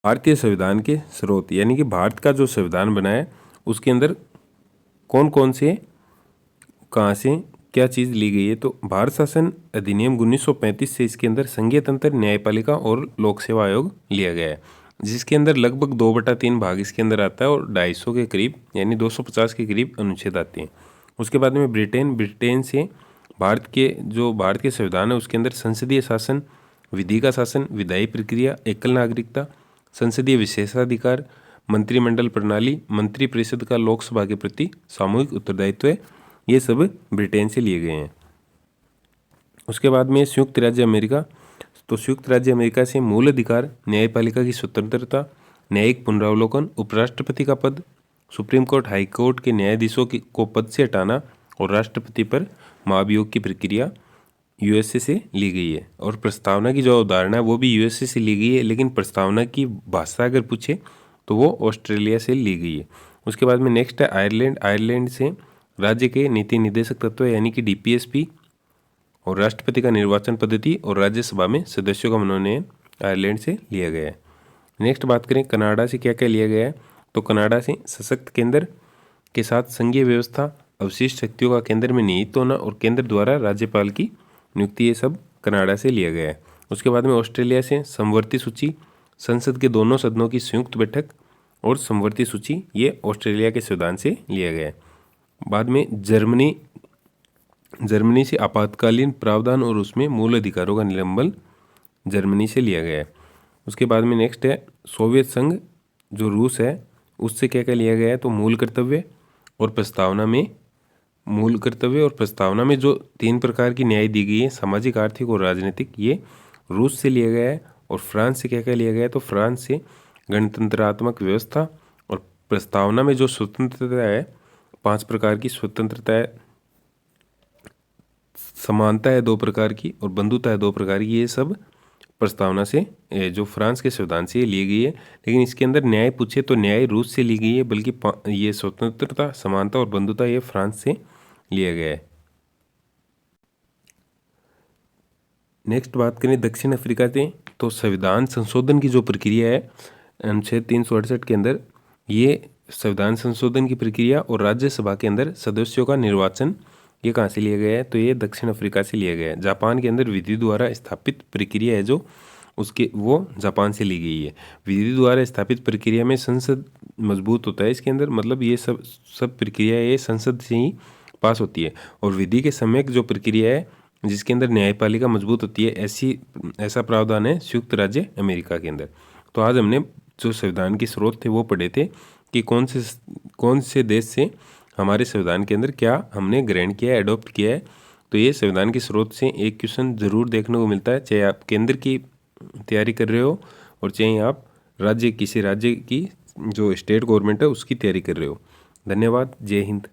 भारतीय संविधान के स्रोत यानी कि भारत का जो संविधान बना है उसके अंदर कौन कौन से कहाँ से क्या चीज़ ली गई है। तो भारत शासन अधिनियम 1935 से इसके अंदर संघीय तंत्र, न्यायपालिका और लोक सेवा आयोग लिया गया है, जिसके अंदर लगभग 2/3 भाग इसके अंदर आता है और 250 के करीब यानी 250 के करीब अनुच्छेद आते हैं। उसके बाद में ब्रिटेन से भारत के संविधान है उसके अंदर संसदीय शासन, विधि का शासन, विधायी प्रक्रिया, एकल नागरिकता, संसदीय विशेषाधिकार, मंत्रिमंडल प्रणाली, मंत्री परिषद का लोकसभा के प्रति सामूहिक उत्तरदायित्व है, ये सब ब्रिटेन से लिए गए हैं। उसके बाद में संयुक्त राज्य अमेरिका, तो संयुक्त राज्य अमेरिका से मूल अधिकार, न्यायपालिका की स्वतंत्रता, न्यायिक पुनरावलोकन, उपराष्ट्रपति का पद, सुप्रीम कोर्ट, हाई कोर्ट के न्यायाधीशों को पद से हटाना और राष्ट्रपति पर महाभियोग की प्रक्रिया यूएसए से ली गई है। और प्रस्तावना की जो अवधारणा है वो भी यूएसए से ली गई है, लेकिन प्रस्तावना की भाषा अगर पूछे तो वो ऑस्ट्रेलिया से ली गई है। उसके बाद में नेक्स्ट है आयरलैंड। आयरलैंड से राज्य के नीति निर्देशक तत्व यानी कि डीपीएसपी और राष्ट्रपति का निर्वाचन पद्धति और राज्यसभा में सदस्यों का मनोनयन आयरलैंड से लिया गया है। नेक्स्ट बात करें कनाडा से क्या क्या लिया गया है। तो कनाडा से सशक्त केंद्र के साथ संघीय व्यवस्था, अवशिष्ट शक्तियों का केंद्र में निहित होना और केंद्र द्वारा राज्यपाल की नियुक्ति, ये सब कनाडा से लिया गया है। उसके बाद में ऑस्ट्रेलिया से समवर्ती सूची, संसद के दोनों सदनों की संयुक्त बैठक और समवर्ती सूची, ये ऑस्ट्रेलिया के संविधान से लिया गया है। बाद में जर्मनी से आपातकालीन प्रावधान और उसमें मूल अधिकारों का निलंबन जर्मनी से लिया गया है। उसके बाद में नेक्स्ट है सोवियत संघ, जो रूस है उससे क्या क्या लिया गया है। तो मूल कर्तव्य और प्रस्तावना में जो 3 प्रकार की न्याय दी गई है, सामाजिक, आर्थिक और राजनीतिक, ये रूस से लिया गया है। और फ्रांस से क्या क्या लिया गया है। तो फ्रांस से गणतंत्रात्मक व्यवस्था और प्रस्तावना में जो स्वतंत्रता है, 5 प्रकार की स्वतंत्रता है, समानता है 2 प्रकार की और बंधुता है 2 प्रकार की, ये सब प्रस्तावना से जो फ्रांस के संविधान से ली गई है। लेकिन इसके अंदर न्याय पूछे तो न्याय रूस से ली गई है, बल्कि ये स्वतंत्रता, समानता और बंधुता ये फ्रांस से लिया गया है। नेक्स्ट बात करें दक्षिण अफ्रीका से, तो संविधान संशोधन की जो प्रक्रिया है अनुच्छेद 368 के अंदर, ये संविधान संशोधन की प्रक्रिया और राज्यसभा के अंदर सदस्यों का निर्वाचन, ये कहाँ से लिया गया है। तो ये दक्षिण अफ्रीका से लिया गया है। जापान के अंदर विधि द्वारा स्थापित प्रक्रिया है जो उसके वो जापान से ली गई है। विधि द्वारा स्थापित प्रक्रिया में संसद मजबूत होता है इसके अंदर, मतलब ये सब प्रक्रिया ये संसद से ही पास होती है। और विधि के सम्यक जो प्रक्रिया है जिसके अंदर न्यायपालिका मजबूत होती है, ऐसा प्रावधान है संयुक्त राज्य अमेरिका के अंदर। तो आज हमने जो संविधान के स्रोत थे वो पढ़े थे कि कौन से देश से हमारे संविधान के अंदर क्या हमने ग्रहण किया है, एडॉप्ट किया है। तो ये संविधान के स्रोत से एक क्वेश्चन जरूर देखने को मिलता है, चाहे आप केंद्र की तैयारी कर रहे हो और चाहे आप किसी राज्य की जो स्टेट गवर्नमेंट है उसकी तैयारी कर रहे हो। धन्यवाद। जय हिंद।